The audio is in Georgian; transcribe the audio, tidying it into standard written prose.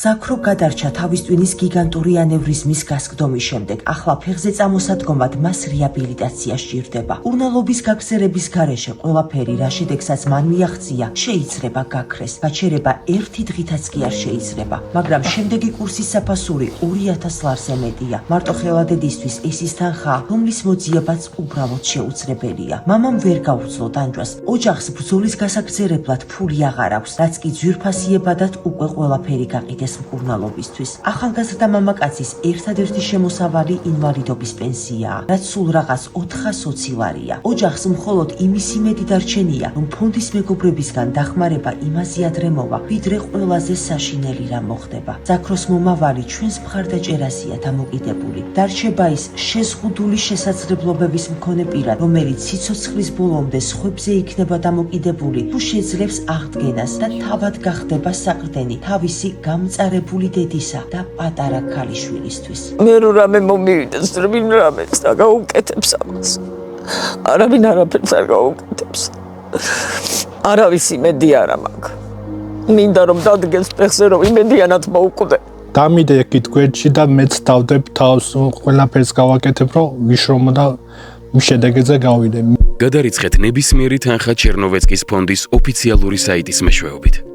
საკრო გადარჩა თავის ტვინის გიგანტური ანევრიზმის გასკდომის შემდეგ. ახლა ფეხზე წამოსადგომად მას რეაბილიტაცია სჭირდება. მკურნალობის გაგზერების გარეშე ყველაფერი, რა შედეგსაც მან მიაღწია, შეიცრება გაქრეს. გაჩერება ერთი დღითაც კი არ შეიცრება, მაგრამ შემდეგი კურსის საფასური 2000 ლარზე მეტია. მარტო ხელადედისთვის ეს ის თანხაა, რომლის მოძიებაც უბრალოდ შეუძლებელია. მამამ ვერ გაუძლო დანჯვას. ოჯახს ბრძოლის გასაგრძელებლად ფული აღარ აქვს, რაც კი ძვირფასიებადად უკვე ყველაფერი გაყიდეს მკურნალობისთვის. ახალგაზრდა მამაკაცის ერთადერთი შემოსავალი ინვალიდობის პენსიაა, რაც სულ რაღაც 420 ლარია. ოჯახს მხოლოდ იმის იმედი დარჩენია, რომ ფონდის მეგობრებისგან დახმარება იმაზე ადრე მოვა, ვიდრე ყველაზე საშინელი რამ მოხდება. ზაქროს მომავალი ჩვენს მხარდაჭერაზეა დამოკიდებული. დარჩება ის შეზღუდული შესაძლებლობების მქონე პირად, რომელიც სიცოცხლის ბოლომდე სხვებზე იქნება დამოკიდებული, თუ შეძლებს აღდგენას და თავად გახდება საყრდენი თავისი გამწარებული დედისა და პატარა ქალიშვილისთვის. მე რო რამე მომივიდეს, ვინ რამეს და გაუკეთებს ამას. არავინ არაფერს არ გაუკეთებს. არავის იმედი არა მაქვს. მინდა რომ დადგეს ფეხზე, რომ იმედიანად მოვკვდე. დამიდეკით გვერდში და მეც დავდებ თავს, ყველაფერს გავაკეთებ, რომ ვიშრომო და შედეგზე გავიდე. გადარიცხეთ ნებისმიერი თანხა ჩერნოვეცკის ფონდის ოფიციალური საიტის მეშვეობით.